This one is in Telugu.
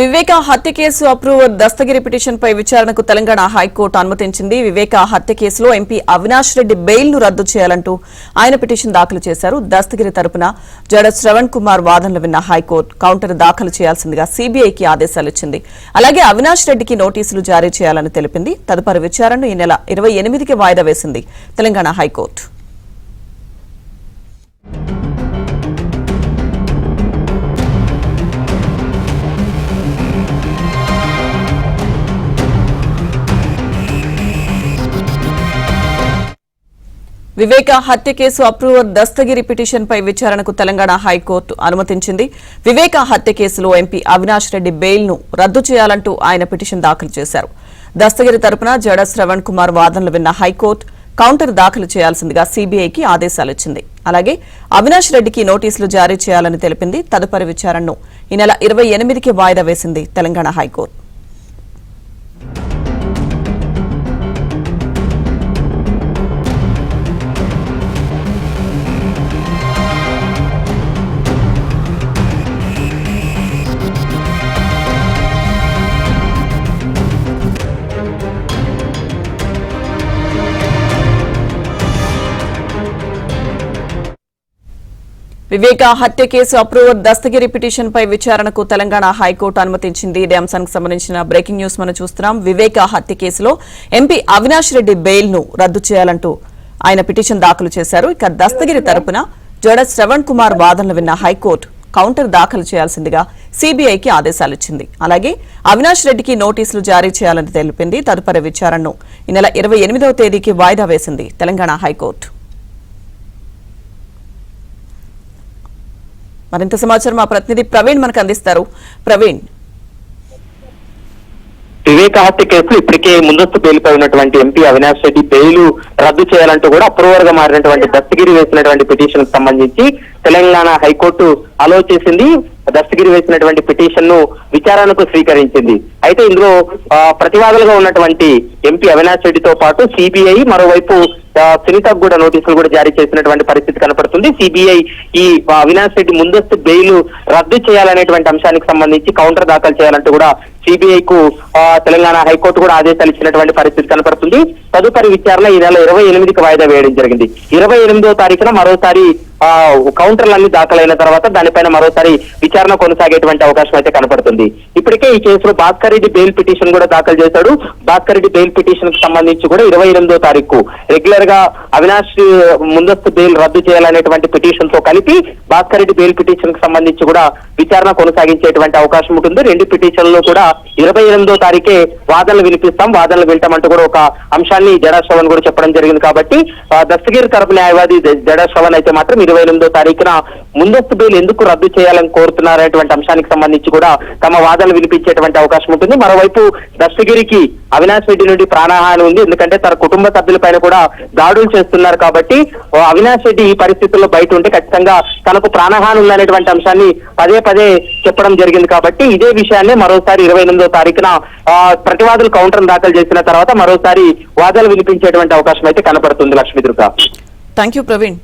వివేక హత్య కేసు అప్రూవర్ దస్తగిరి పిటిషన్ పై విచారణకు తెలంగాణ హైకోర్టు అనుమతించింది. వివేక హత్య కేసులో ఎంపీ అవినాష్ రెడ్డి బెయిల్ ను రద్దు చేయాలంటూ ఆయన పిటిషన్ దాఖలు చేశారు. దస్తగిరి తరపున జడ శ్రవణ్ కుమార్ వాదనలు విన్న హైకోర్టు కౌంటర్ దాఖలు చేయాల్సిందిగా సీబీఐకి ఆదేశాలు ఇచ్చింది. అలాగే అవినాష్ రెడ్డికి నోటీసులు జారీ చేయాలని తెలిపింది. తదుపరి విచారణను ఈ నెల 28కి వాయిదా వేసింది తెలంగాణ హైకోర్టు. వివేక హత్య కేసు అప్రూవర్ దస్తగిరి పిటిషన్ పై విచారణకు తెలంగాణ హైకోర్టు అనుమతించింది. వివేక హత్య కేసులో ఎంపీ అవినాష్ రెడ్డి బెయిల్ ను రద్దు చేయాలంటూ ఆయన పిటిషన్ దాఖలు చేశారు. దస్తగిరి తరపున జడ శ్రవణ్ కుమార్ వాదనలు విన్న హైకోర్టు కౌంటర్ దాఖలు చేయాల్సిందిగా సీబీఐకి ఆదేశాలిచ్చింది. అలాగే అవినాష్ రెడ్డికి నోటీసులు జారీ చేయాలని తెలిపింది. తదుపరి విచారణను ఈ నెల 28కి వాయిదా వేసింది తెలంగాణ హైకోర్టు. వివేక హత్య కేసు అప్రూవర్ దస్తగిరి పిటిషన్ పై విచారణకు తెలంగాణ హైకోర్టు అనుమతించింది. ఇదే అంశానికి సంబంధించిన బ్రేకింగ్ న్యూస్ మనం చూస్తున్నాం. వివేక హత్య కేసులో ఎంపీ అవినాష్ రెడ్డి బెయిల్ ను రద్దు చేయాలంటూ ఆయన పిటిషన్ దాఖలు చేశారు. ఇక దస్తగిరి తరపున జడ శ్రవణ్ కుమార్ వాదనలు విన్న హైకోర్టు కౌంటర్ దాఖలు చేయాల్సిందిగా సీబీఐకి ఆదేశాలిచ్చింది. అలాగే అవినాష్ రెడ్డికి నోటీసులు జారీ చేయాలని తెలిపింది. తదుపరి విచారణను ఈ నెల 28వ తేదీకి వాయిదా వేసింది తెలంగాణ హైకోర్టు. మరింత సమాచారం మా ప్రతినిధి ప్రవీణ్ మనకు అందిస్తారు. ప్రవీణ్, వివేక హత్య కేసులో ఇప్పటికే ముందస్తు బెయిల్పై ఉన్నటువంటి ఎంపీ అవినాష్ రెడ్డి బెయిల్ రద్దు చేయాలంటూ కూడా అప్రూవర్ గా మారినటువంటి దస్తగిరి వేసినటువంటి పిటిషన్ కు సంబంధించి తెలంగాణ హైకోర్టు అలో చేసింది. దస్తగిరి వేసినటువంటి పిటిషన్ ను విచారణకు స్వీకరించింది. అయితే ఇందులో ప్రతివాదులుగా ఉన్నటువంటి ఎంపీ అవినాష్ రెడ్డితో పాటు సిబిఐ, మరోవైపు సునీతకు కూడా నోటీసులు కూడా జారీ చేసినటువంటి పరిస్థితి కనపడుతుంది. సిబిఐ ఈ అవినాష్ రెడ్డి ముందస్తు బెయిల్ రద్దు చేయాలనేటువంటి అంశానికి సంబంధించి కౌంటర్ దాఖలు చేయాలంటూ కూడా సిబిఐకు తెలంగాణ హైకోర్టు కూడా ఆదేశాలు ఇచ్చినటువంటి పరిస్థితి కనపడుతుంది. తదుపరి విచారణ ఈ నెల 28కి వాయిదా వేయడం జరిగింది. 28వ తారీఖున మరోసారి కౌంటర్లన్నీ దాఖలైన తర్వాత దానిపైన మరోసారి విచారణ కొనసాగేటువంటి అవకాశం అయితే కనపడుతుంది. ఇప్పటికే ఈ కేసులో భాస్కర్ రెడ్డి బెయిల్ పిటిషన్ కూడా దాఖలు చేశాడు. భాస్కర్ రెడ్డి బెయిల్ పిటిషన్ కు సంబంధించి కూడా 28వ తారీఖు రెగ్యులర్ గా అవినాష్ ముందస్తు బెయిల్ రద్దు చేయాలనేటువంటి పిటిషన్ తో కలిపి భాస్కర్ రెడ్డి బెయిల్ పిటిషన్ కు సంబంధించి కూడా విచారణ కొనసాగించేటువంటి అవకాశం ఉంటుంది. రెండు పిటిషన్లు కూడా 28వ తారీఖే వాదనలు వినిపిస్తాం, వాదనలు వింటామంటూ కూడా ఒక అంశాన్ని జడా శ్రవణ్ కూడా చెప్పడం జరిగింది. కాబట్టి దస్తగిరి తరపు న్యాయవాది జడా శ్రవణ్ అయితే మాత్రం 28వ తారీఖున ముందస్తు బెయిల్ ఎందుకు రద్దు చేయాలని కోరుతున్నారనేటువంటి అంశానికి సంబంధించి కూడా తమ వాదనలు వినిపించేటువంటి అవకాశం ఉంటుంది. మరోవైపు దస్తగిరికి అవినాష్ రెడ్డి నుండి ప్రాణహాని ఉంది. ఎందుకంటే తన కుటుంబ సభ్యులపైన కూడా దాడులు చేస్తున్నారు. కాబట్టి అవినాష్ రెడ్డి ఈ పరిస్థితుల్లో బయట ఉంటే ఖచ్చితంగా తనకు ప్రాణహాని ఉందనేటువంటి అంశాన్ని పదే పదే చెప్పడం జరిగింది. కాబట్టి ఇదే విషయాన్ని మరోసారి 28వ తారీఖున ప్రతివాదులు కౌంటర్ దాఖలు చేసిన తర్వాత మరోసారి వాదనలు వినిపించేటువంటి అవకాశం అయితే కనపడుతుంది. లక్ష్మీదుర్గ. Thank you Praveen.